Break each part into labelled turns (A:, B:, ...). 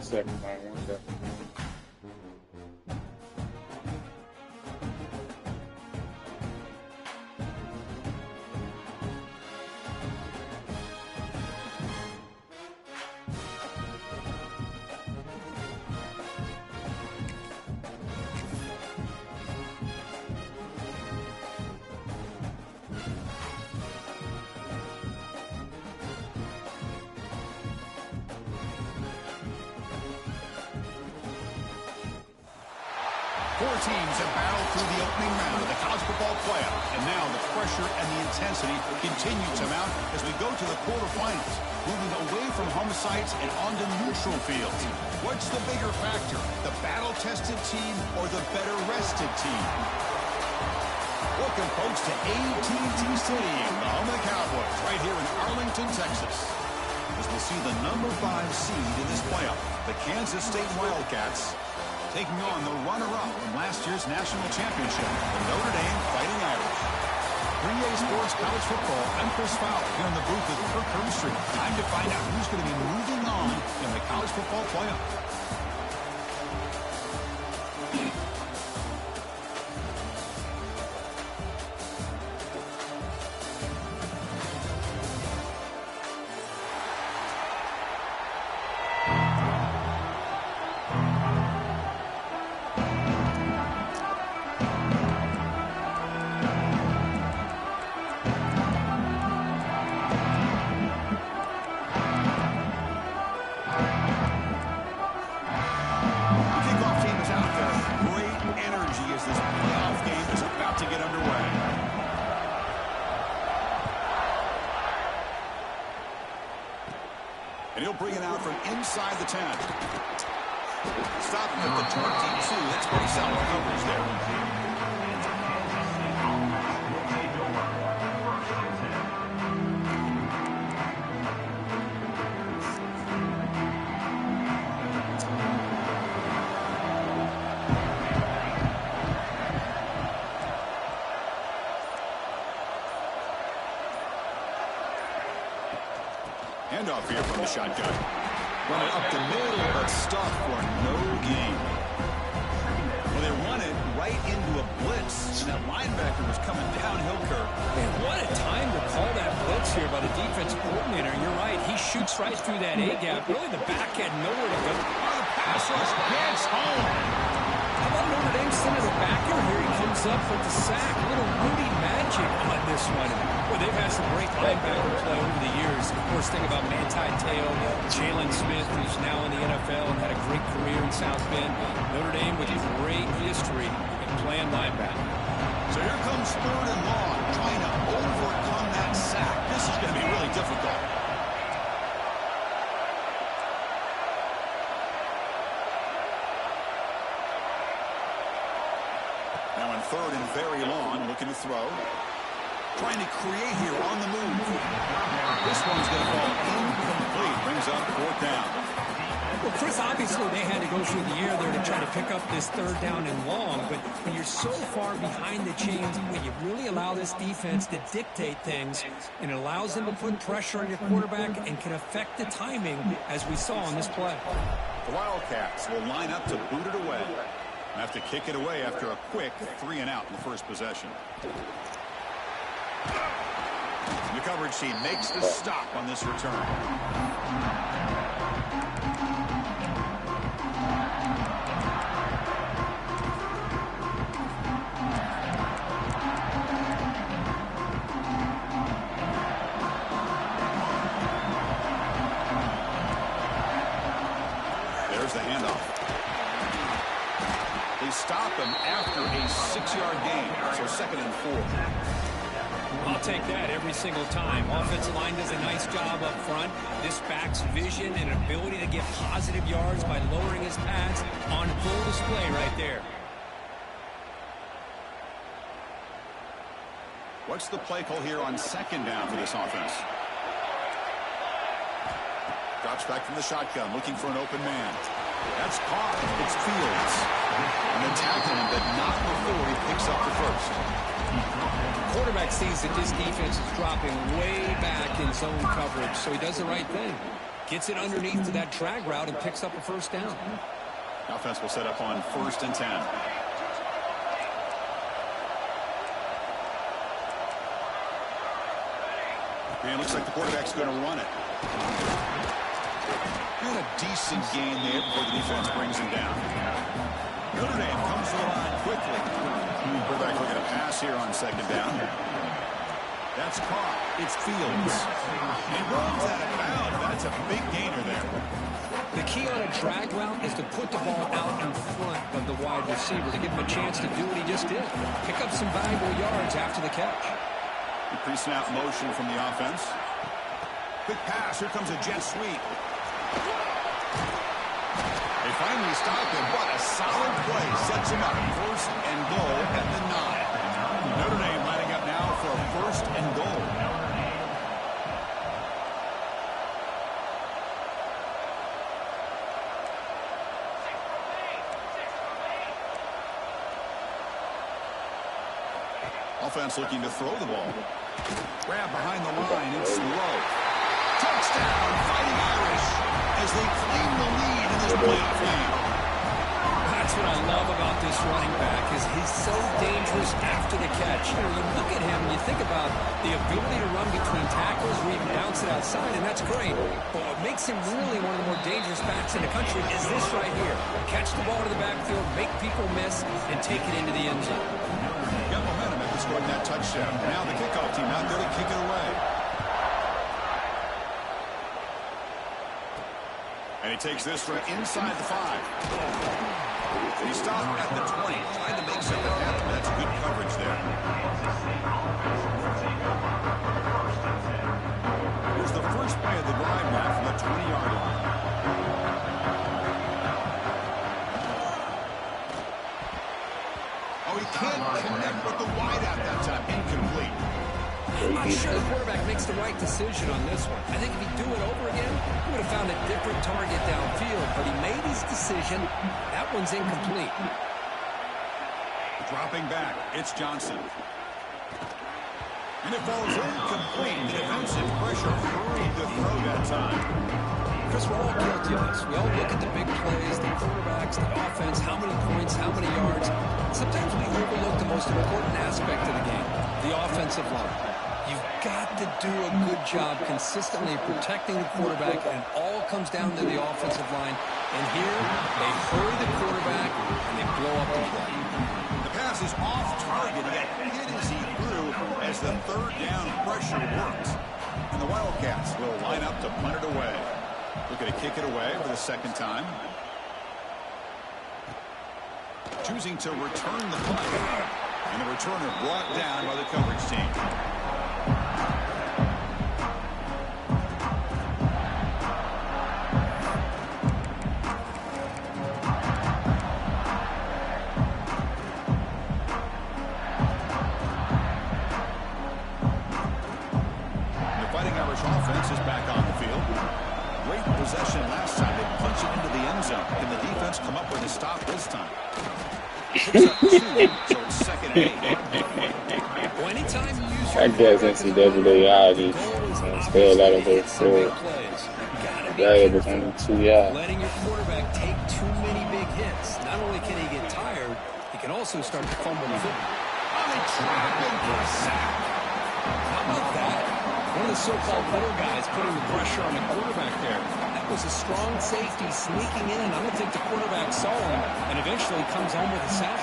A: second, man. 1 second.
B: 4 teams have battled through the opening round of the college football playoff, and now the pressure and the intensity continue to mount as we go to the quarterfinals, moving away from home sites and onto neutral fields. What's the bigger factor, the battle-tested team or the better-rested team? Welcome, folks, to AT&T Stadium, the home of the Cowboys, right here in Arlington, Texas, as we'll see the number 5 seed in this playoff, the Kansas State Wildcats, taking on the runner-up from last year's national championship, the Notre Dame Fighting Irish. 3A Sports College Football, I'm Chris Fowler here in the booth with Kirk Herbstreit. Time to find out who's going to be moving on in the college football playoff. And he'll bring it out from inside the 10. Stopping at the 22. That's pretty solid coverage there. Handoff here from the shotgun. Run it up the middle, but stuffed for no gain. Well, they run it right into a blitz, and that linebacker was coming downhill, Kirk.
C: Man, what a time to call that blitz here by the defensive coordinator. You're right. He shoots right through that A-gap. Really, the back had nowhere to go.
B: Oh, the pass rush gets home.
C: How about Notre Dame sending it back here? Here he comes up with the sack. A little Rudy magic on this one. Well, they've had some great linebacker play over the years. Of course, think about Manti Te'o, Jalen Smith, who's now in the NFL and had a great career in South Bend. Notre Dame with a great history in playing linebacker.
B: So here comes 3rd and long, trying to overcome that sack. This is going to be really difficult. Now in 3rd and very long, looking to throw. Trying to create here on the move. This one's going to fall incomplete. Brings up 4th down.
C: Well, Chris, obviously they had to go through the air there to try to pick up this 3rd down and long, but when you're so far behind the chains, when you really allow this defense to dictate things, and it allows them to put pressure on your quarterback and can affect the timing, as we saw on this play.
B: The Wildcats will line up to boot it away. Have to kick it away after a quick 3 and out in the first possession. The coverage team makes the stop on this return. There's the handoff. They stop him after a 6-yard gain, so 2nd and 4.
C: I'll take that every single time. Offensive line does a nice job up front. This back's vision and ability to get positive yards by lowering his pads on full display right there.
B: What's the play call here on 2nd down for this offense? Drops back from the shotgun, looking for an open man. That's caught. It's Fields. And the tackle him, but not before he picks up the first.
C: Quarterback sees that this defense is dropping way back in zone coverage, so he does the right thing. Gets it underneath to that drag route and picks up a first down.
B: Offense will set up on 1st and 10. And it looks like the quarterback's going to run it. And a decent gain there before the defense brings him down. Notre Dame comes to the line quickly. Quarterback looking to pass here on 2nd down. That's caught. It's Fields. He runs out of bounds. That's a big gainer there.
C: The key on a drag route is to put the ball out in front of the wide receiver to give him a chance to do what he just did. Pick up some valuable yards after the catch.
B: The pre-snap motion from the offense. Quick pass. Here comes a jet sweep. They finally stop him. What a solid play. Sets him up. 1st and goal at the 9. Notre Dame lining up now for a 1st and goal. Offense looking to throw the ball. Grab behind the line. It's slow. Touchdown, Fighting Irish, as they claim the lead in this playoff game.
C: That's what I love about this running back is he's so dangerous after the catch. You know, you look at him and you think about the ability to run between tackles or even bounce it outside, and that's great. But what makes him really one of the more dangerous backs in the country is this right here. Catch the ball to the backfield, make people miss, and take it into the end zone.
B: Got momentum after scoring that touchdown. Now the kickoff team out there to kick it away. And he takes this from inside the 5. He stopped at the 20, trying to make something happen. That's good coverage there. Here's the first play of the drive now from the 20-yard line. Oh, he can't connect with the wideout that time. Incomplete.
C: I'm not sure the quarterback makes the right decision on this one. I think if he'd do it over again, he would have found a different target downfield, but he made his decision. That one's incomplete.
B: Dropping back, it's Johnson. And it falls incomplete. The defensive pressure hurried the throw that time.
C: Chris, we're all guilty of this. We all look at the big plays, the quarterbacks, the offense, how many points, how many yards. Sometimes we overlook the most important aspect of the game, the offensive line. You've got to do a good job consistently protecting the quarterback, and it all comes down to the offensive line. And here, they hurry the quarterback, and they blow up the play.
B: The pass is off target. He got hit as he threw as the 3rd down pressure works. And the Wildcats will line up to punt it away. Looking to kick it away for the 2nd time. Choosing to return the punt. And the returner brought down by the coverage team. The Fighting Irish offense is back on the field. Great possession last time. They punch it into the end zone. Can the defense come up with a stop this time? Picks up 2, so it's 2nd and 8.
C: Well, anytime you use
A: I guess NCAA already spelled out of those four. Valuable on 2 yards.
C: Letting your quarterback take too many big hits. Not only can he get tired, he can also start to fumble the football.
B: Oh, they trap him for a sack.
C: How about that? One of the so-called little guys putting the pressure on the quarterback there. That was a strong safety sneaking in. I don't think the quarterback saw him, and eventually comes home with a sack.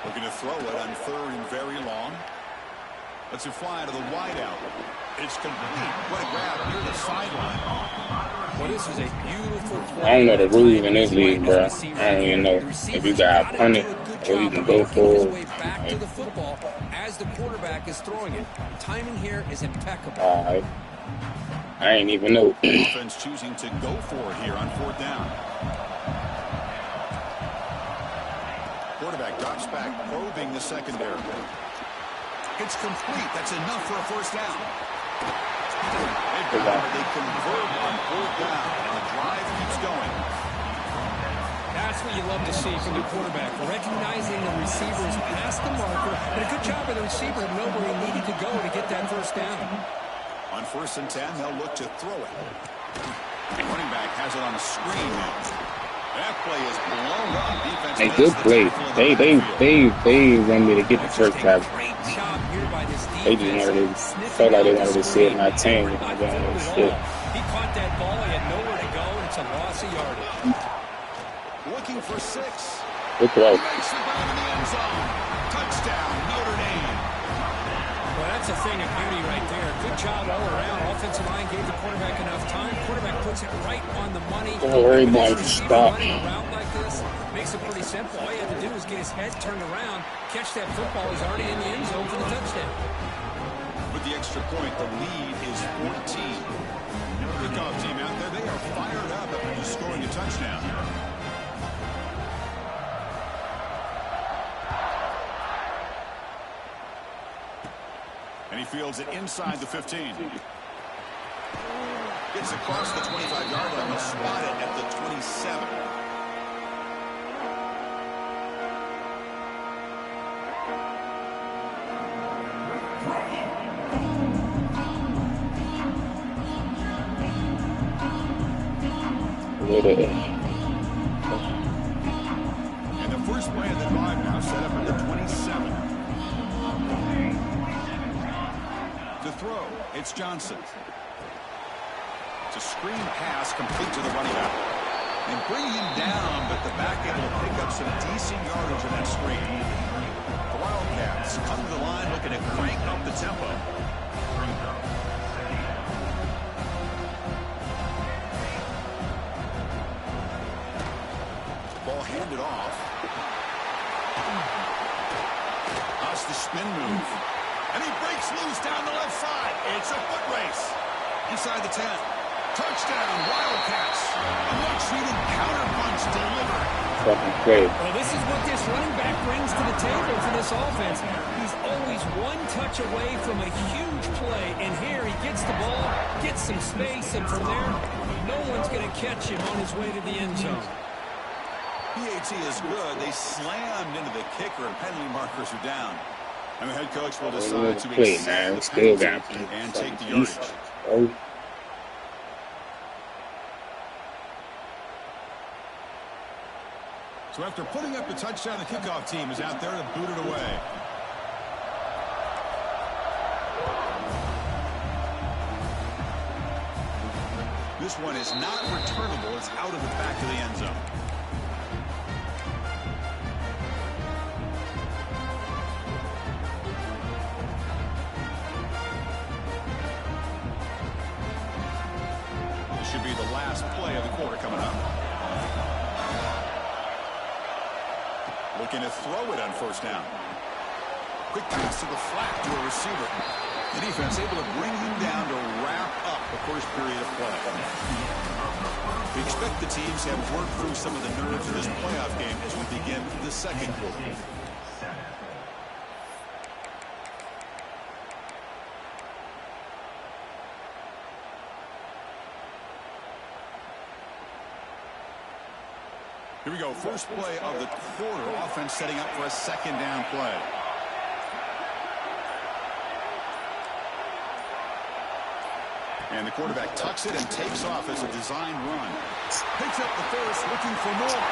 B: Looking to throw it on 3rd and very long. Lets it fly to the wideout. It's complete. What a grab near the sideline.
C: Well, this was a beautiful play.
A: I don't know the rules in this league, bro. I don't even know if you got punt it or you can go for it.
C: Back to the football as the quarterback is throwing it. Timing here is impeccable.
A: All right. I ain't even know.
B: Offense choosing to go for it here on 4th down. Quarterback drops back, probing the secondary. It's complete. That's enough for a 1st down. They convert on 4th down, and the drive keeps going.
C: That's what you love to see from the quarterback, recognizing the receiver is past the marker, and a good job by the receiver to know where he needed to go to get that first down.
B: On 1st and 10, they'll look to throw it. The running back has it on a screen now. That play is blown up. Defense
A: Hey, good play. They wanted me to get the first half.
C: Great job here by this defense.
A: They just wanted to felt like they wanted to see it my team.
C: He caught that ball. He had nowhere to go, and it's a loss of yardage.
B: Looking for 6.
A: Good throw.
B: He makes the grab in the end zone. Touchdown, Notre Dame.
C: Well, that's a thing of beauty right there. Good job all around. Offensive line gave the quarterback enough time. Quarterback puts it right on the money.
A: Don't worry about it. Stop.
C: Running around like this makes it pretty simple. All you have to do is get his head turned around, catch that football. He's already in the end zone for the touchdown.
B: With the extra point, the lead is 14. Kickoff team out there, they are fired up after just scoring a touchdown. And he fields it inside the 15. Gets across the 25-yard line. He'll spot it at the 27. And the first play of the drive now set up at the 27. To throw, it's Johnson. It's a screen pass complete to the running back. And bring him down, but the back able to pick up some decent yardage in that screen. The Wildcats come to the line looking to crank up the tempo. Ball handed off. That's the spin move. And he breaks loose down the left side. It's a foot race. Inside the 10. Touchdown, Wildcats. A much-needed counter-punch delivered.
A: Fucking great.
C: Well, this is what this running back brings to the table for this offense. He's always one touch away from a huge play. And here he gets the ball, gets some space, and from there, no one's going to catch him on his way to the end zone.
B: PAT is good. They slammed into the kicker, and penalty markers are down. And the head coach will decide to extend the penalty and take the yardage. So after putting up the touchdown, the kickoff team is out there to boot it away. This one is not returnable. It's out of the back of the end zone. This should be the last play of the quarter coming up. Looking to throw it on first down. Quick pass to the flat to a receiver. The defense able to bring him down to wrap up the first period of play. We expect the teams to have worked through some of the nerves of this playoff game as we begin the second quarter. Here we go. First play of the quarter. Offense setting up for a second down play. And the quarterback tucks it and takes off as a design run. Picks up the first, looking for more.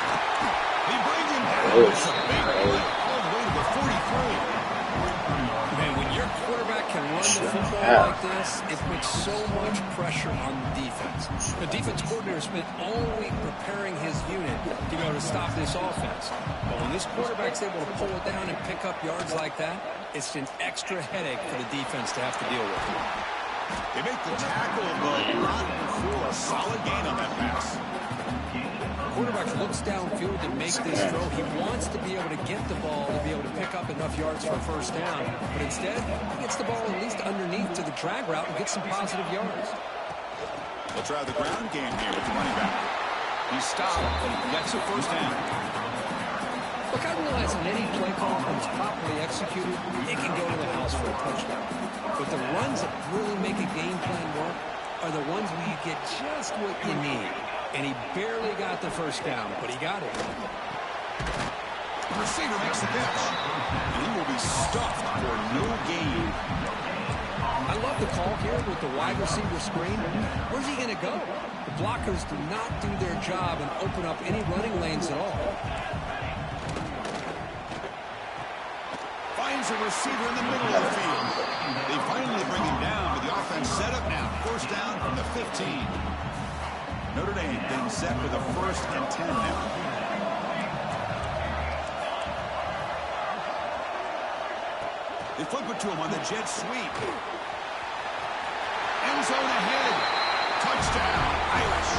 B: They bring him down. It's a big play all the way to the 43.
C: Man, when your quarterback can run the football like this, it puts so much pressure on the defense. The defense coordinator spent all week preparing his unit to be able to stop this offense. But when this quarterback's able to pull it down and pick up yards like that, it's an extra headache for the defense to have to deal with.
B: They make the tackle, but not before a solid gain on that pass.
C: Quarterback looks downfield to make this throw. He wants to be able to get the ball to be able to pick up enough yards for a first down. But instead, he gets the ball at least underneath to the drag route and gets some positive yards.
B: They'll try the ground game here with the running back. He's stopped, but he gets a first down.
C: Look, I realize in any play call, when it's properly executed, it can go to the house for a touchdown. But the runs that really make a game plan work are the ones where you get just what you need. And he barely got the first down, but he got it.
B: The receiver makes the catch. And he will be stuffed for no gain.
C: I love the call here with the wide receiver screen. Where's he going to go? The blockers do not do their job and open up any running lanes at all.
B: Finds a receiver in the middle of the field. They finally bring him down, but the offense set up now. First down from the 15. Notre Dame being set for the 1st and 10 now. They flip it to him on the jet sweep. End zone ahead. Touchdown, Irish.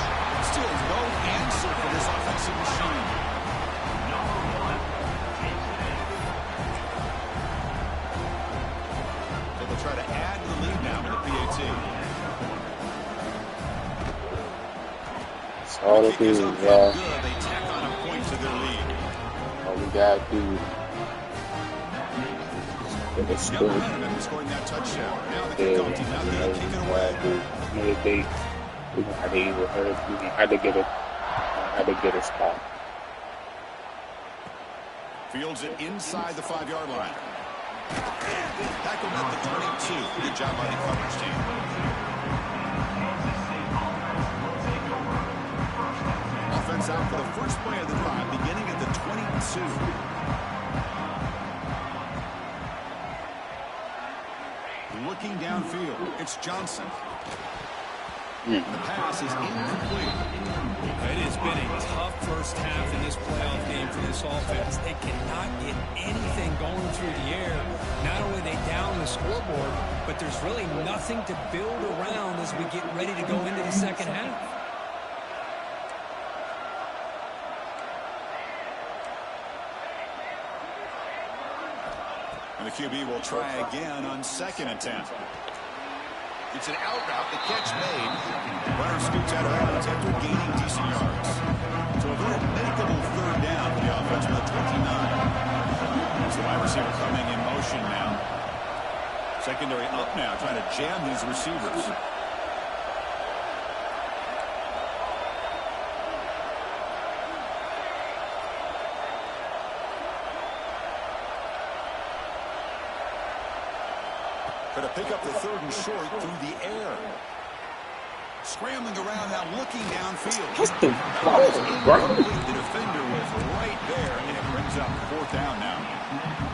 B: Still no answer for this offensive machine. So they'll try to add to the lead now with the PAT.
A: All the
B: Kick is
A: dudes,
B: up and
A: y'all.
B: good. They tack on a point to their lead.
A: All we got to do is
B: Young momentum after scoring that touchdown. Now the
A: Yeah,
B: kickoff team out there to kick it away.
A: Another day, we're gonna have to either hurt, we're gonna have to get a spot.
B: Fields it inside the 5-yard line. Tackled at the 22. Good job by the coverage team. Offense out for the first play of the drive, beginning at the 22. Looking downfield, it's Johnson. The pass is incomplete.
C: It has been a tough first half in this playoff game for this offense. They cannot get anything going through the air. Not only are they down the scoreboard, but there's really nothing to build around as we get ready to go into the second half.
B: And the QB will try again on 2nd and 10. It's an out route, the catch made. Runner scoots out of bounds after gaining decent yards. So a very makeable 3rd down for the offense with a 29. So wide receiver coming in motion now. Secondary up now, trying to jam these receivers. Going to pick up the 3rd and short through the air. Scrambling around now, looking downfield.
A: Just the ball, bro.
B: The defender was right there, and it brings up 4th down now.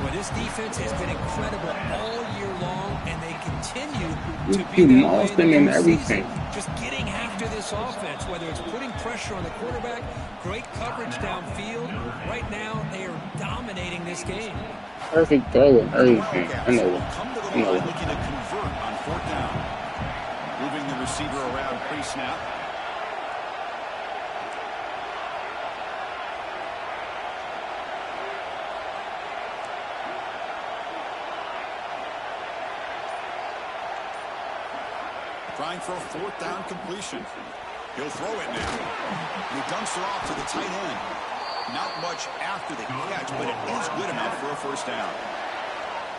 C: Well, this defense has been incredible all year long, and they continue to
A: You
C: be that
A: mossed
C: way
A: them
C: in
A: and
C: the
A: everything.
C: postseason. Just getting after this offense, whether it's putting pressure on the quarterback, great coverage downfield. Right now, they are dominating this game.
A: Perfect throw and everything. I know.
B: Come to the line looking to convert on 4th down. Moving the receiver around pre-snap. Trying for a 4th down completion. He'll throw it now. He dumps it off to the tight end. Not much after the catch, but it is good enough for a 1st down.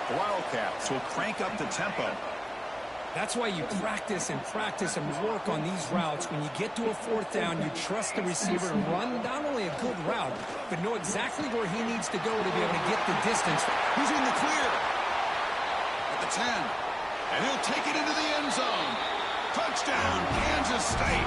B: The Wildcats will crank up the tempo.
C: That's why you practice and work on these routes. When you get to a 4th down, you trust the receiver to run not only a good route, but know exactly where he needs to go to be able to get the distance.
B: He's in the clear. At the 10. And he'll take it into the end zone. Touchdown, Kansas State.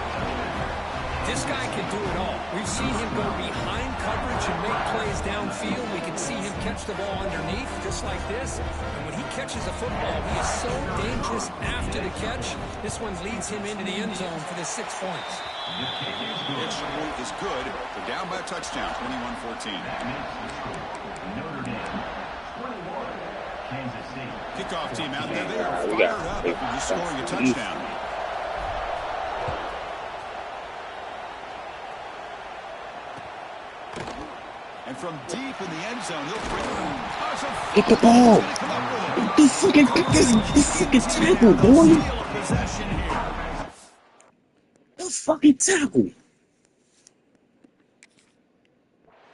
C: This guy can do it all. We've seen him go behind coverage and make plays downfield. We can see him catch the ball underneath, just like this. And when he catches a football, he is so dangerous after the catch. This one leads him into the end zone for the 6 points.
B: Extra is good. They're down by a touchdown, 21-14. Kickoff team out there. They are fired up after just scoring a touchdown. And from deep in the end zone, he'll bring it.
A: Get the ball. This fucking tackle, boy. This fucking tackle.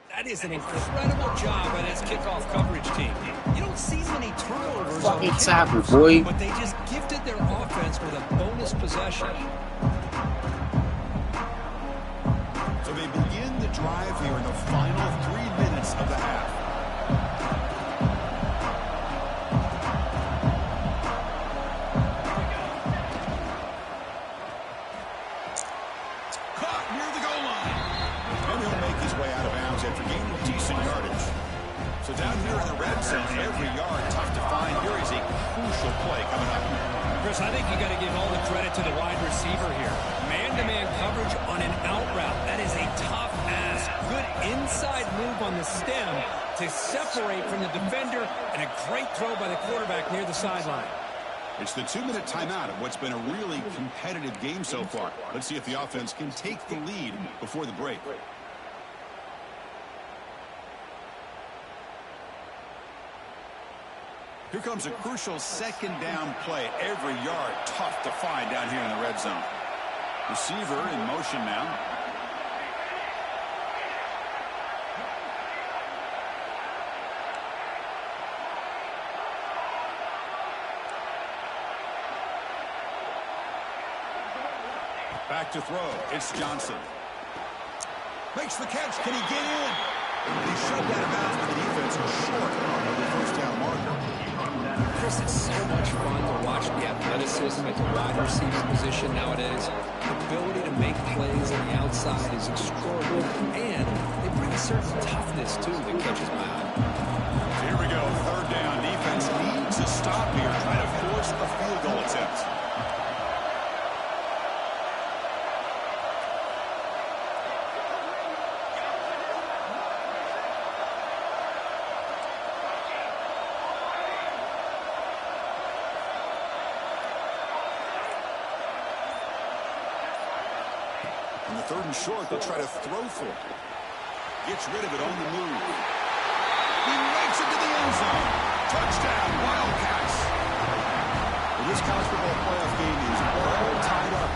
C: That is an incredible job by this kickoff coverage team. You don't see many turnovers on
A: Fucking
C: kickoffs,
A: tackle, boy.
C: but they just gifted their offense with a bonus possession.
B: the drive here in the final 3 minutes of the half. Caught near the goal line. And he'll make his way out of bounds after gaining decent yardage. So down here in the red zone, every yard tough to find. Here is a crucial play coming up.
C: Chris, I think you got to give all the credit to the wide receiver here. Man-to-man coverage on an out route. That is a tough ask. Good inside move on the stem to separate from the defender, and a great throw by the quarterback near the sideline.
B: It's the 2-minute timeout of what's been a really competitive game so far. Let's see if the offense can take the lead before the break. Here comes a crucial second down play. Every yard tough to find down here in the red zone. Receiver in motion now. Back to throw. It's Johnson. Makes the catch. Can he get in? He shoved out of bounds, but the defense was short on the first down marker.
C: Chris, it's so much fun to watch the athleticism at the wide receiver position nowadays. The ability to make plays on the outside is extraordinary, and they bring a certain toughness, too, that catches my eye.
B: Here we go. Third down. Defense needs a stop here, trying to force a field goal attempt. Third and short, they'll try to throw for it. Gets rid of it on the move. He makes it to the end zone. Touchdown, Wildcats. Well, this college football playoff game is all tied up.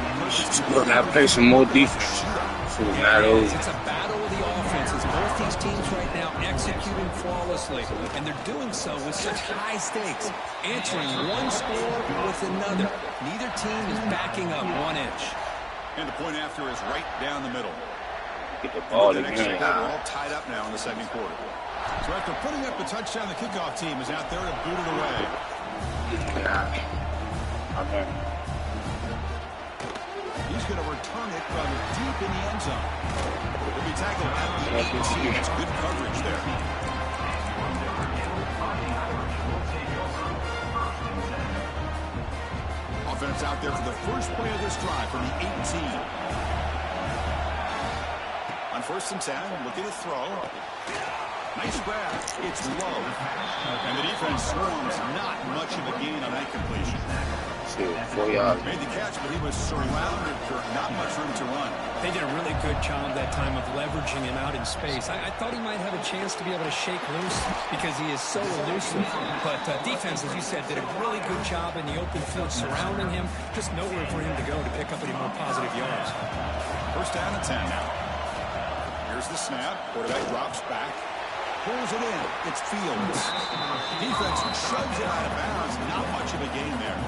A: We're going to play some more defense. So it's not over.
C: It's a battle of the offenses. Both these teams right now executing flawlessly, and they're doing so with such high stakes, answering one score with another. Neither team is backing up 1 inch.
B: And the point after is right down the middle.
A: Get the ball
B: The
A: again.
B: next quarter, all tied up now in the second quarter. So after putting up the touchdown, the kickoff team is out there to boot it away.
A: Yeah. Okay.
B: He's going to return it from deep in the end zone. He'll be tackled at the 18. That's good coverage there. Offense out there for the first play of this drive from the 18. On 1st and 10, looking to throw. Nice grab. It's low. And the defense swarms. Not much of a gain on that completion.
A: 4 yards.
B: Made the catch, but he was surrounded for not much room to run.
C: They did a really good job that time of leveraging him out in space. I thought he might have a chance to be able to shake loose because he is so elusive. But defense, as you said, did a really good job in the open field surrounding him. Just nowhere for him to go to pick up any more positive yards.
B: First down and 10 now. Here's the snap. Quarterback drops back. Pulls it in. It's Fields. Defense shoves it out of bounds. Not much of a gain there.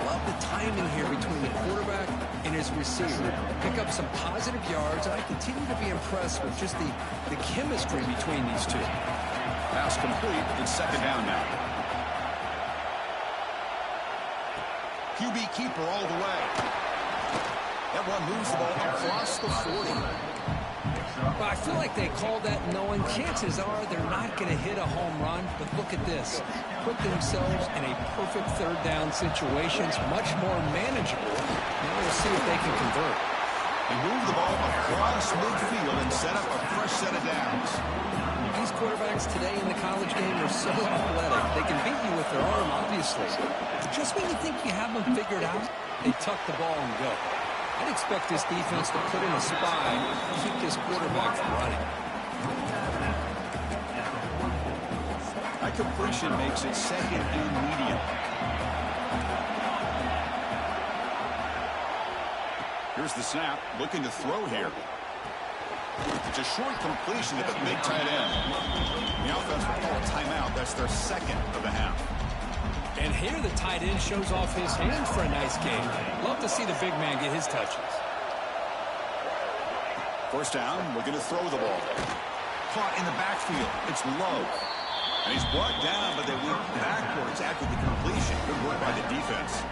C: Love the timing here between the quarterback and his receiver. Pick up some positive yards, and I continue to be impressed with just the chemistry between these two.
B: Pass complete. It's second down now. QB keeper all the way. That one moves the ball across the 40.
C: Well, I feel like they called that knowing chances are they're not going to hit a home run, but look at this. Put themselves in a perfect third down situation. It's much more manageable. Now we'll see if they can convert.
B: They move the ball across midfield and set up a fresh set of downs.
C: These quarterbacks today in the college game are so athletic. They can beat you with their arm, obviously. But just when you think you have them figured out, they tuck the ball and go. I'd expect this defense to put in a spy and keep this quarterback from running.
B: That completion makes it second and medium. Here's the snap, looking to throw here. It's a short completion to the big tight end. The offense will call a timeout. That's their second of the half.
C: And here the tight end shows off his hands for a nice game. Love to see the big man get his touches.
B: First down, we're going to throw the ball. Caught in the backfield. It's low. And he's brought down, but they went backwards after the completion. Good work by the defense.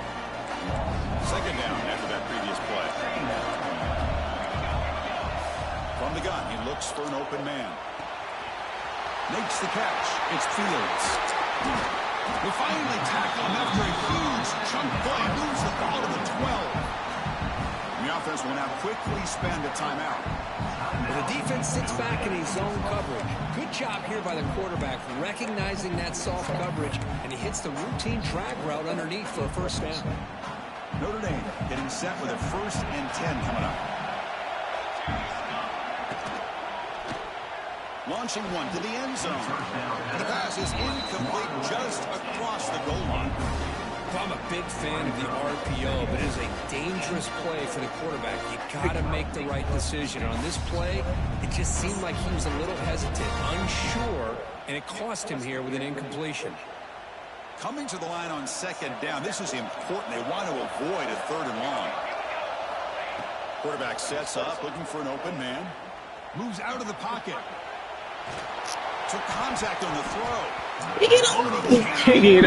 B: Second down after that previous play. From the gun, he looks for an open man. Makes the catch. It's Fields. They finally tackle him after a huge chunk play. Moves the ball to the 12. The offense will now quickly spend a timeout.
C: Well, the defense sits back in his zone coverage. Good job here by the quarterback recognizing that soft coverage, and he hits the routine drag route underneath for a first down.
B: Notre Dame getting set with a 1st and 10 coming up. Launching one to the end zone. And the pass is incomplete just across the goal line.
C: I'm a big fan of the RPO, but it is a dangerous play for the quarterback. You got to make the right decision. On this play, it just seemed like he was a little hesitant, unsure, and it cost him here with an incompletion.
B: Coming to the line on second down, this is important. They want to avoid a 3rd and long. Quarterback sets up, looking for an open man. Moves out of the pocket. Took contact on the throw.
A: Pick it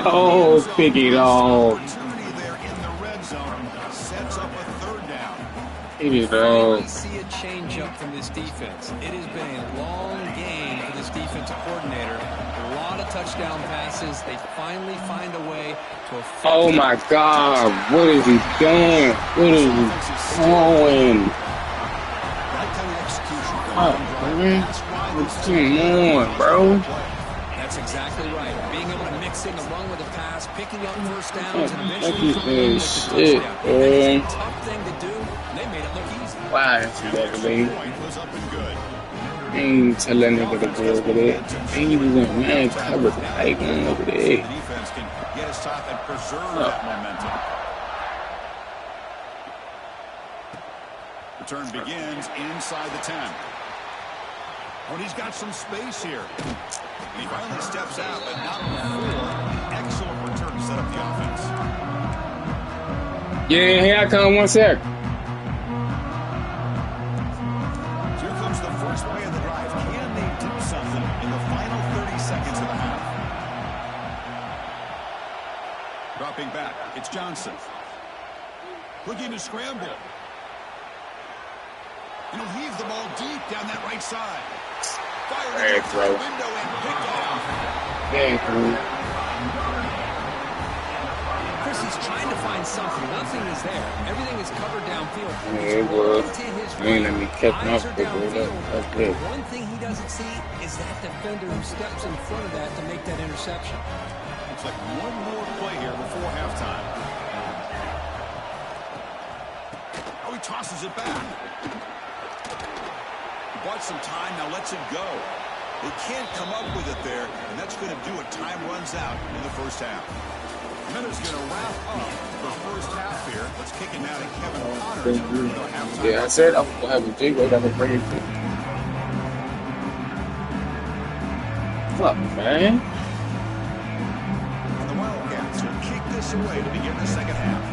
A: off. Pick it off.
B: Opportunity there in the red zone. Sets up a 3rd down.
A: Pick it
C: Finally
A: off.
C: see a change up from this defense. It has been a long game for this defensive coordinator. A lot of touchdown passes. They finally find a way to affect.
A: Oh my God. What is he doing? What is he doing?
B: Right kind of execution.
A: Oh, man. Come on, bro.
C: That's exactly right. Being able to mix in the run with the pass, picking up first downs, and
A: Look
C: eventually
A: at
C: coming in with
A: this
C: the
A: shit,
C: touchdown.
A: man.
C: It's a tough thing to do, and they made it look easy.
A: Why is that, man?
B: Point was up and good.
A: Ain't tell that nigga to go over there. Ain't even man covered tight one over
B: The
A: there.
B: defense can get his top and preserve that momentum. Return begins inside the 10. Oh, and he's got some space here. And he finally steps out, but not before. Excellent return to set up the offense.
A: Yeah, here I come. 1 sec.
B: Here comes the first play of the drive. Can they do something in the final 30 seconds of the half? Dropping back, it's Johnson. Looking to scramble. And he'll heave the ball deep down that right side. Fired
A: Hey,
B: into the
A: bro.
B: window and picked off.
A: Hey, bro.
C: Chris, he's trying to find something. Nothing is there. Everything is covered downfield.
A: Yeah, it was. Man, let me catch my
C: Eyes are
A: foot, bro.
C: downfield.
A: That's it.
C: One thing he doesn't see is that defender who steps in front of that to make that interception.
B: Looks like one more play here before halftime. Oh, he tosses it back. Bought some time, now lets it go. They can't come up with it there, and that's going to do it. Time runs out in the first half. Minutes going to wrap up the first half here. Let's kick it now to Kevin Connors with our halftime.
A: Yeah, I said I'm gonna have a jig. I gotta bring it. Fuck, man.
B: And the Wildcats will kick this away to begin the second half.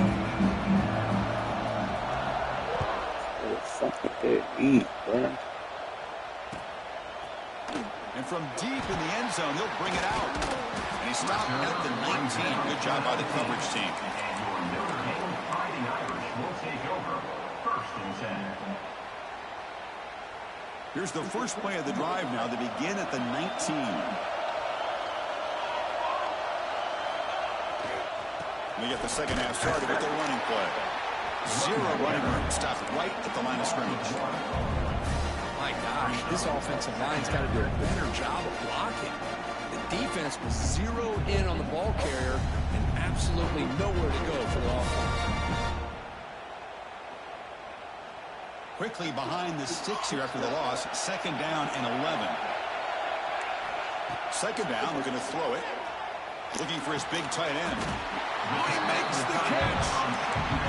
A: What the fuck did they eat, bro?
B: And from deep in the end zone, they'll bring it out. And he stopped at the 19. Good job by the coverage team. Here's the first play of the drive now. They begin at the 19. We get the second half started with the running play. 0 running room. Stopped right at the line of scrimmage.
C: My gosh, this offensive line's got to do a better job of blocking. The defense was zeroed in on the ball carrier and absolutely nowhere to go for the offense.
B: Quickly behind the sticks here after the loss. Second down and 11. Second down, we're going to throw it. Looking for his big tight end. He makes the catch.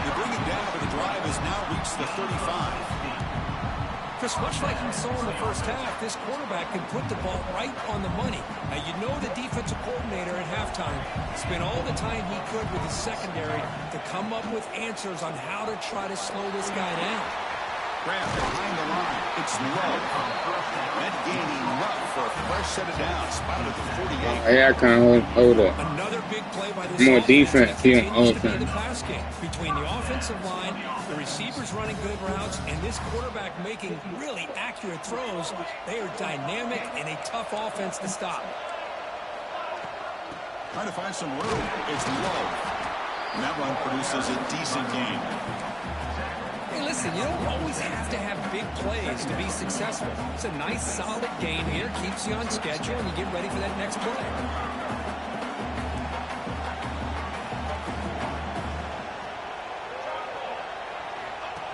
B: They bring it down, but the drive has now reached the 35.
C: Chris, much like you saw in the first half, this quarterback can put the ball right on the money. Now, you know the defensive coordinator at halftime spent all the time he could with his secondary to come up with answers on how to try to slow this guy down.
B: Grab behind the line. It's It's low. Net gain enough for a fresh set of downs. Spotted at the 48.
A: Hey, I can't hold up.
C: Another big play by this
A: More
C: offense.
A: defense, he on
C: Continues to be
A: offense.
C: the pass game between the offensive line, the receivers running good routes, and this quarterback making really accurate throws. They are dynamic and a tough offense to stop.
B: Trying to find some room. It's low. And that run produces a decent gain.
C: Hey, listen, you don't always have to have big plays to be successful. It's a nice, solid gain here. Keeps you on schedule, and you get ready for that next play.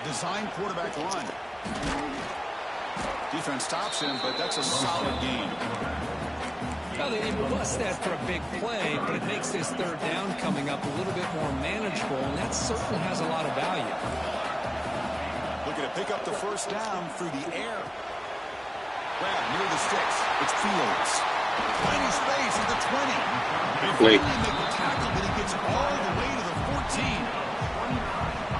B: Design quarterback run. Defense stops him, but that's a solid gain.
C: Well, they didn't bust that for a big play, but it makes this third down coming up a little bit more manageable, and that certainly has a lot of value.
B: Looking to pick up the first down through the air. Grab near the sticks. It's Fields. Tiny space at the 20. They finally make the tackle, but he gets all the way to the 14.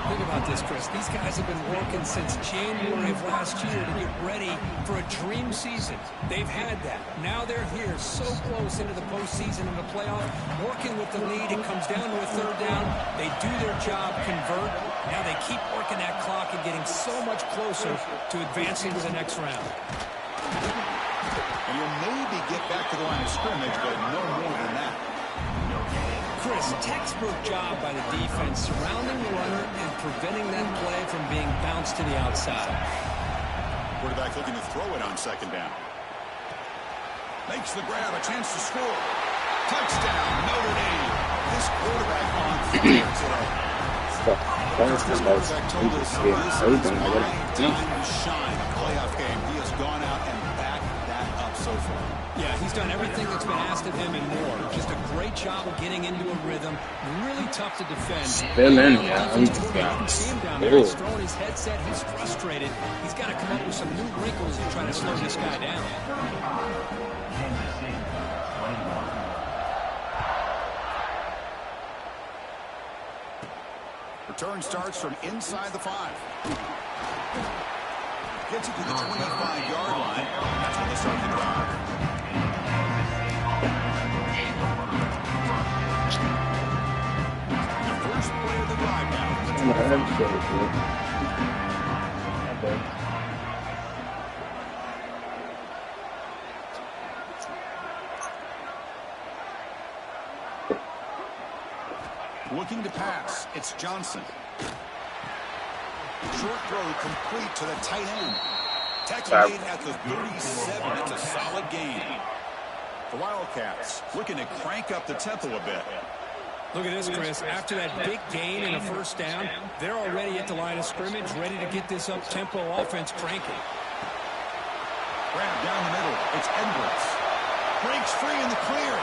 C: Think about this, Chris. These guys have been working since January of last year to get ready for a dream season. They've had that. Now they're here so close into the postseason and the playoff, working with the lead. It comes down to a third down. They do their job, convert. Now they keep working that clock and getting so much closer to advancing to the next round.
B: And you'll maybe get back to the line of scrimmage, but no more than that.
C: Chris, textbook job by the defense surrounding the runner and preventing that play from being bounced to the outside.
B: Quarterback looking to throw it on second down. Makes the grab, a chance to score. Touchdown, Notre Dame. This quarterback on fire today. Quarterback told us this is my time to shine. A playoff game. He has gone out and backed that up so far.
C: Yeah, he's done everything that's been asked of him and more. Just a great job of getting into a rhythm. Really tough to defend.
A: Still in, yeah.
C: You can see him down there. He's throwing his headset. He's frustrated. He's got to come up with some new wrinkles to try to slow this guy down.
B: Return starts from inside the 5. Gets it to the 25-yard line. That's when they start the drive. The first play of the drive now. Looking to pass. It's Johnson. Short throw complete to the tight end. Tackle made at the 37. It's a solid gain. The Wildcats looking to crank up the tempo a bit.
C: Look at this, Chris. After that big gain and a first down, they're already at the line of scrimmage, ready to get this up-tempo offense cranking.
B: Grab down the middle. It's Edwards. Breaks free in the clear.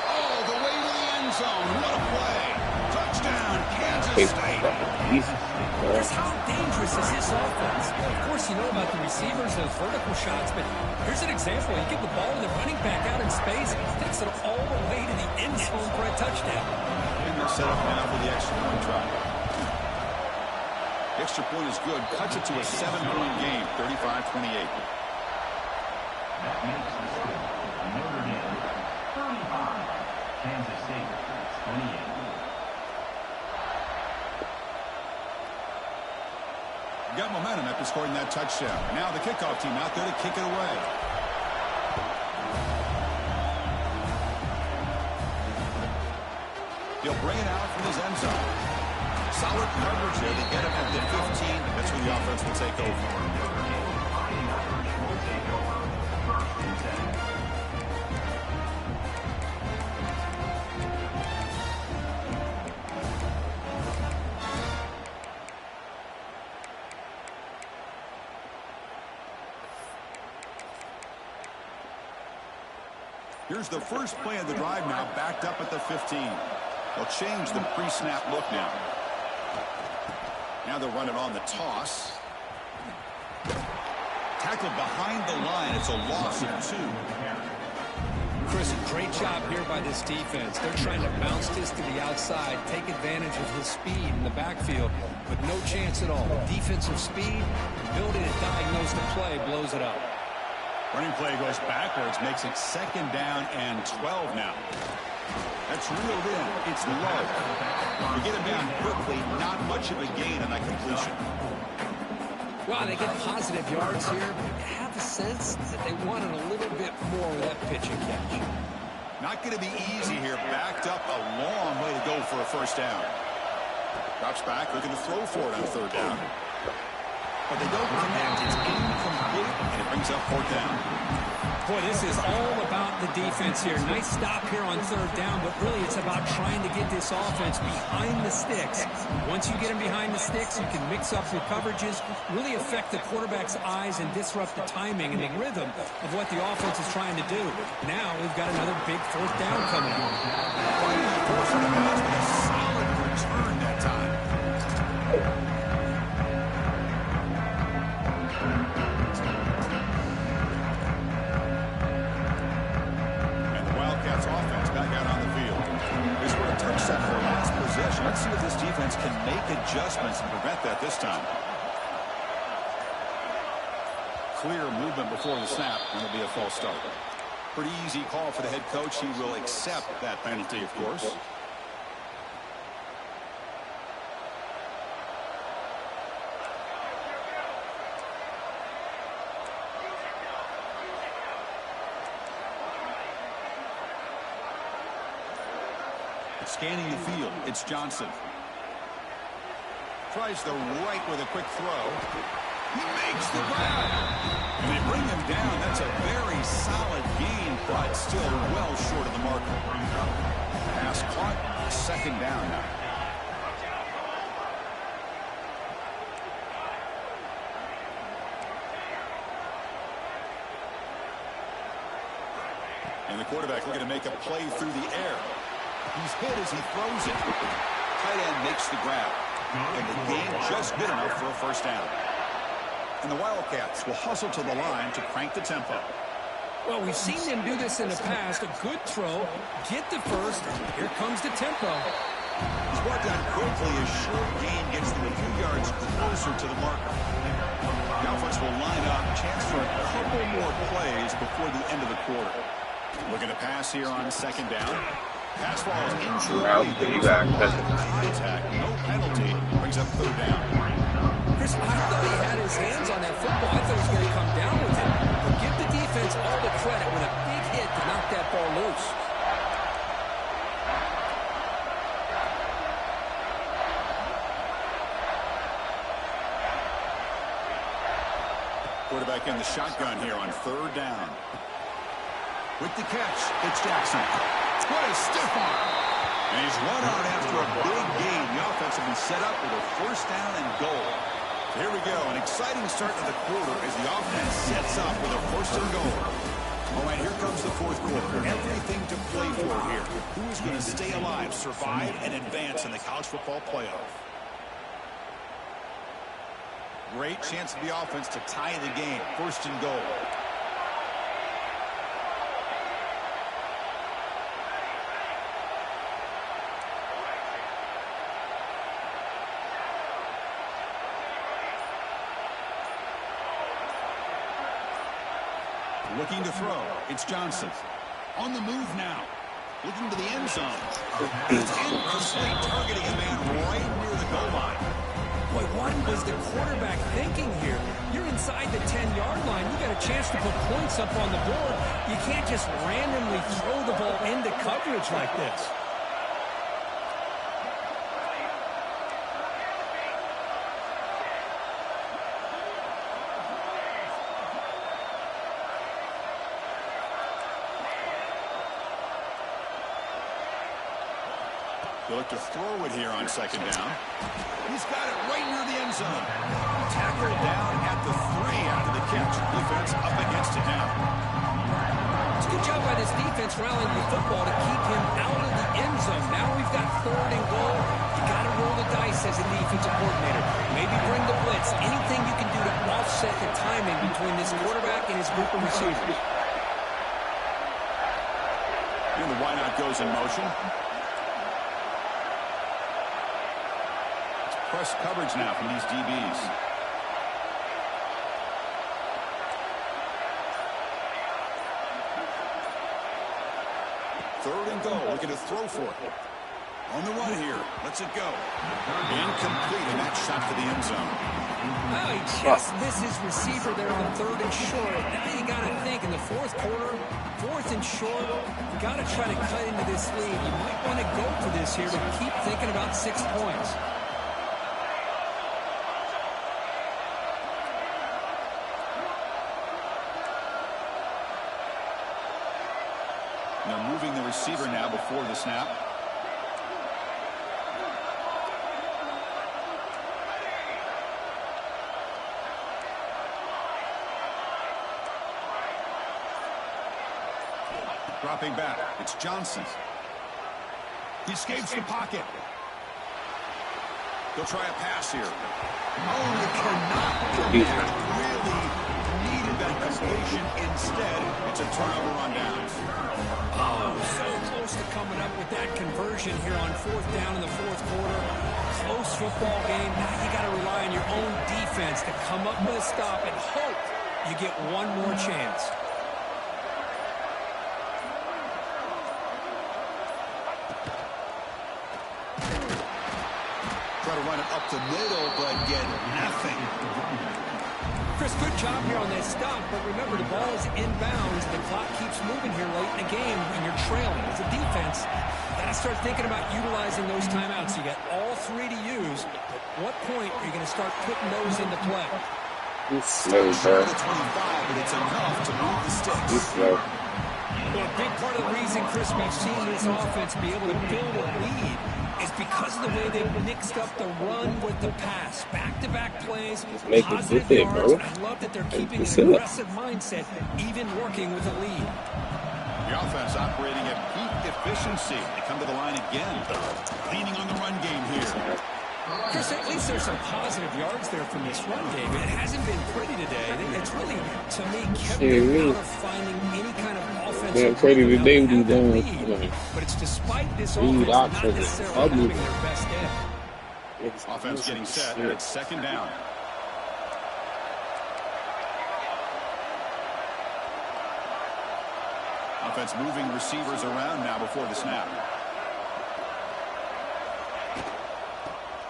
B: All the way to the end zone. What a play. Touchdown, Kansas State.
C: Chris, how dangerous is this offense? Well, of course, you know about the receivers, those vertical shots, but here's an example. You give the ball to the running back out in space, takes it all the way to the end zone for a touchdown.
B: And they're set up now for the extra point try. The extra point is good. Cuts it to a 7-point game, 35-28.
D: That makes the score Notre Dame 35, Kansas State 28.
B: Got momentum after scoring that touchdown. Now the kickoff team out there to kick it away. He'll bring it out from his end zone. Solid coverage there to get him at the 15. That's when the offense will take over. Here's the first play of the drive now, backed up at the 15. They'll change the pre-snap look now. Now they'll run it on the toss. Tackled behind the line. It's a loss of 2.
C: Chris, great job here by this defense. They're trying to bounce this to the outside, take advantage of his speed in the backfield, but no chance at all. Defensive speed, ability to diagnose the play, blows it up.
B: Running play goes backwards, makes it 2nd down and 12 now. That's reeled in. It's low. We get him down quickly. Not much of a gain on that completion.
C: Well, they get positive yards here, but I have a sense that they wanted a little bit more with that pitch and catch.
B: Not going to be easy here. Backed up a long way to go for a 1st down. Drops back, looking to throw for it on 3rd down. But they don't connect. It's incomplete, and it brings up 4th down.
C: Boy, this is all about the defense here. Nice stop here on 3rd down, but really it's about trying to get this offense behind the sticks. Once you get them behind the sticks, you can mix up your coverages, really affect the quarterback's eyes and disrupt the timing and the rhythm of what the offense is trying to do. Now we've got another big 4th down coming up.
B: Solid return that time. Offense back out on the field. They scored a touchdown for last possession. Let's see if this defense can make adjustments and prevent that this time. Clear movement before the snap, and it'll be a false start. Pretty easy call for the head coach. He will accept that penalty, of course. Scanning the field, it's Johnson. Tries the right with a quick throw. He makes the grab. And they bring him down. That's a very solid gain, but still well short of the marker. Pass caught, 2nd down now. And the quarterback looking to make a play through the air. He's hit as he throws it. Tight end makes the grab. And the gain just good enough for a 1st down. And the Wildcats will hustle to the line to crank the tempo.
C: Well, we've seen them do this in the past. A good throw, get the 1st. Here comes the tempo.
B: He's brought down quickly. A short gain gets them a few yards closer to the marker. The offense will line up. Chance for a couple more plays before the end of the quarter. Looking to pass here on 2nd down. Pass falls into contact. No penalty. Brings up 3rd down.
C: Chris, I thought he had his hands on that football. I thought he was going to come down with it. But give the defense all the credit with a big hit to knock that ball loose.
B: Quarterback in the shotgun here on 3rd down. With the catch, it's Jackson. What a stiff arm. And he's run out after a big gain. The offense will be set up with a 1st down and goal. Here we go. An exciting start to the quarter as the offense sets up with a 1st and goal. All right, here comes the 4th quarter. Everything to play for here. Who is going to stay alive, survive, and advance in the college football playoff? Great chance of the offense to tie the game. 1st and goal. Looking to throw. It's Johnson. On the move now. Looking to the end zone. It's incomplete, targeting a man right near the goal line.
C: Boy, what was the quarterback thinking here? You're inside the 10-yard line. You got a chance to put points up on the board. You can't just randomly throw the ball into coverage like this.
B: They look to throw it here on 2nd down. He's got it right near the end zone. Tackled down at the 3 after the catch. Defense up against it now.
C: It's a good job by this defense rallying the football to keep him out of the end zone. Now we've got 3rd and goal. You got to roll the dice as a defensive coordinator. Maybe bring the blitz. Anything you can do to offset the timing between this quarterback and his group of receivers.
B: And the why not goes in motion. It's press coverage now from these DBs. Third and goal. Looking to throw for it. On the run here. Lets it go. Incomplete, and that shot to the end zone.
C: Oh, he just misses receiver there on third and short. Now you got to think in the fourth quarter, fourth and short, you got to try to cut into this lead. You might want to go for this here to keep thinking about 6 points.
B: They're moving the receiver now before the snap. Dropping back. It's Johnson. He escapes the pocket. They'll try a pass here. Oh, you cannot connect. Really needed that completion. Instead, it's a turnover on downs.
C: Oh, so close to coming up with that conversion here on fourth down in the fourth quarter. Close football game. Now you got to rely on your own defense to come up with a stop and hope you get one more chance.
B: Try to run it up the middle, but get nothing.
C: Chris, good job here on that stop, but remember the ball is inbounds. The clock keeps moving here late in the game, and you're trailing. As a defense, you got to start thinking about utilizing those timeouts. You got all 3 to use. At what point are you going to start putting those into play?
A: He's slow, bro.
B: 25, but it's enough to move the sticks.
A: He's slow.
C: Well, a big part of the reason, Chris, we've seen this offense be able to build a lead is because of the way they've mixed up the run with the pass. Back-to-back plays,
A: make it
C: positive
A: fit,
C: yards.
A: bro.
C: I love that they're keeping
A: It's
C: an
A: it.
C: aggressive mindset, even working with a lead.
B: The offense operating at peak efficiency. They come to the line again. Leaning on the run game here.
C: Chris, at least there's some positive yards there from this run game. It hasn't been pretty today. It's really, to me, kept them out of finding any kind of offensive.
A: Yeah, pretty today we
C: have the
A: done.
C: lead, but it's despite this
A: Lead
C: offense not
A: options.
C: necessarily
A: Ugly.
C: having their best day.
B: Offense getting set, and it's second down. Offense moving receivers around now before the snap.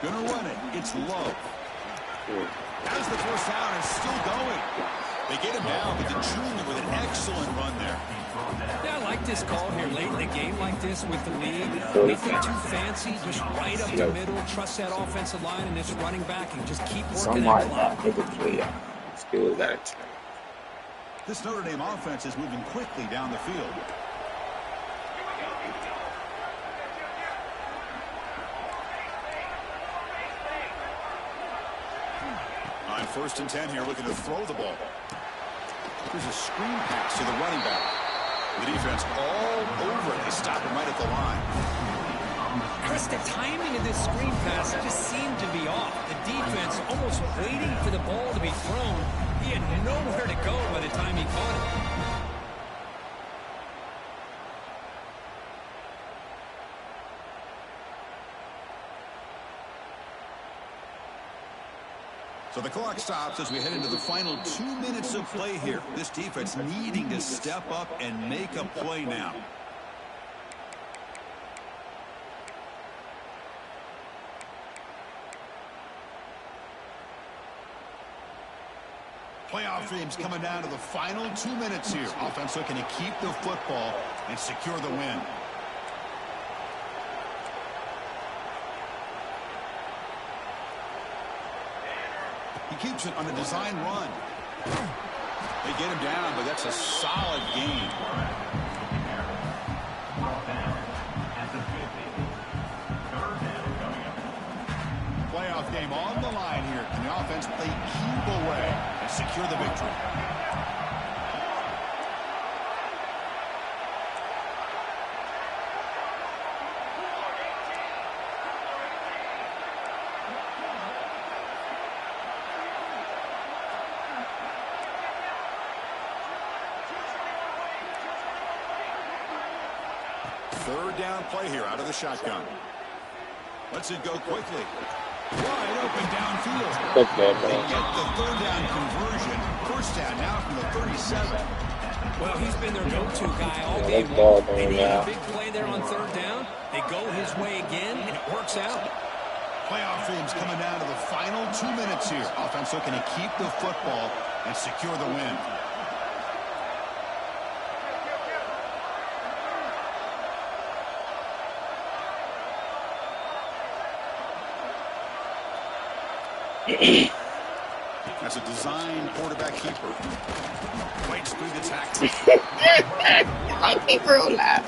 B: Gonna run it. It's low. As the first down is still going. They get him down, but the junior with an excellent run there.
C: Yeah, I like this call here late in the game like this with the lead. Nothing too fancy, just right up the middle. Trust that offensive line and this running back and just keep working that clock.
A: Still got it.
B: This Notre Dame offense is moving quickly down the field. On 1st and 10 here, looking to throw the ball. There's a screen pass to the running back. The defense all over it. They stop him right at the line.
C: Chris, the timing of this screen pass just seemed to be off. The defense almost waiting for the ball to be thrown. He had nowhere to go by the time he caught it.
B: So the clock stops as we head into the final 2 minutes of play here. This defense needing to step up and make a play now. Playoff games coming down to the final 2 minutes here. Offense looking to keep the football and secure the win. He keeps it on the design run. They get him down, but that's a solid gain. Playoff game on the line here. Can the offense play keep away and secure the victory? Third down play here out of the shotgun. Lets it go quickly. Wide open downfield.
A: Fuck that,
B: They
A: man.
B: get the third down conversion. First down now from the 37.
C: Well, he's been their go-to guy all
A: Yeah,
C: game
A: that's ball
C: long.
A: game
C: They need a
A: now.
C: big play there on third down. They go his way again, and it works out.
B: Playoff themes coming down to the final 2 minutes here. Offense looking to keep the football and secure the win. That's a design quarterback keeper. Waits through the tackle.
A: My keeper will laugh.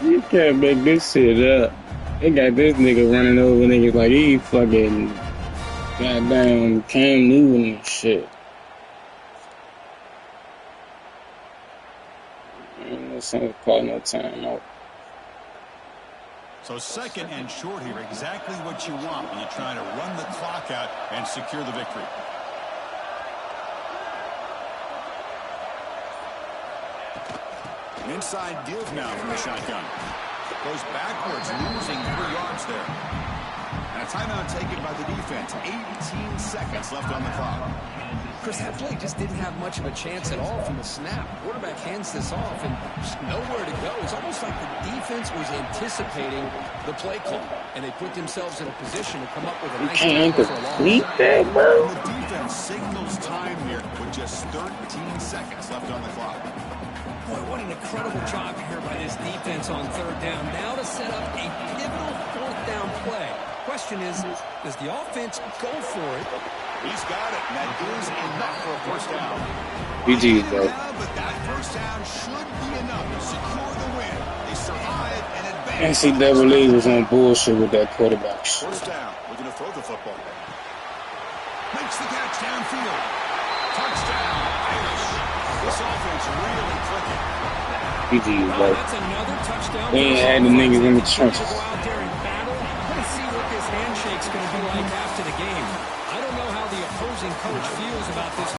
A: You can't make this shit up. They got this nigga running over niggas like he fucking goddamn Cam Newton and shit. This ain't called no timeout.
B: So second and short here, exactly what you want when you're trying to run the clock out and secure the victory. An inside give now from the shotgun. Goes backwards, losing 3 yards there. And a timeout taken by the defense. 18 seconds left on the clock.
C: Chris, that play just didn't have much of a chance at all from the snap. Quarterback hands this off and just nowhere to go. It's almost like the defense was anticipating the play call, and they put themselves in a position to come up with a nice
A: Can't
C: tackle for a loss.
A: complete that, bro.
B: The defense signals time here with just 13 seconds left on the clock.
C: Boy, what an incredible job here by this defense on third down. Now to set up a pivotal fourth down play. Question is, does the offense go for it?
B: He's got it, and that is enough for a first down.
A: GG, bro.
B: But that first down should be enough to secure the win. They survive and advance.
A: NCAA was on bullshit with that quarterback shit.
B: First down, looking to throw the football. Makes the catch downfield. Touchdown, Irish. This offense really clicking.
A: GG, bro.
C: That's another touchdown.
A: We ain't had the niggas in the trenches.
C: Go out there and battle. Let's see what this handshake's going to be like after the game. I don't know how the opposing coach feels about this.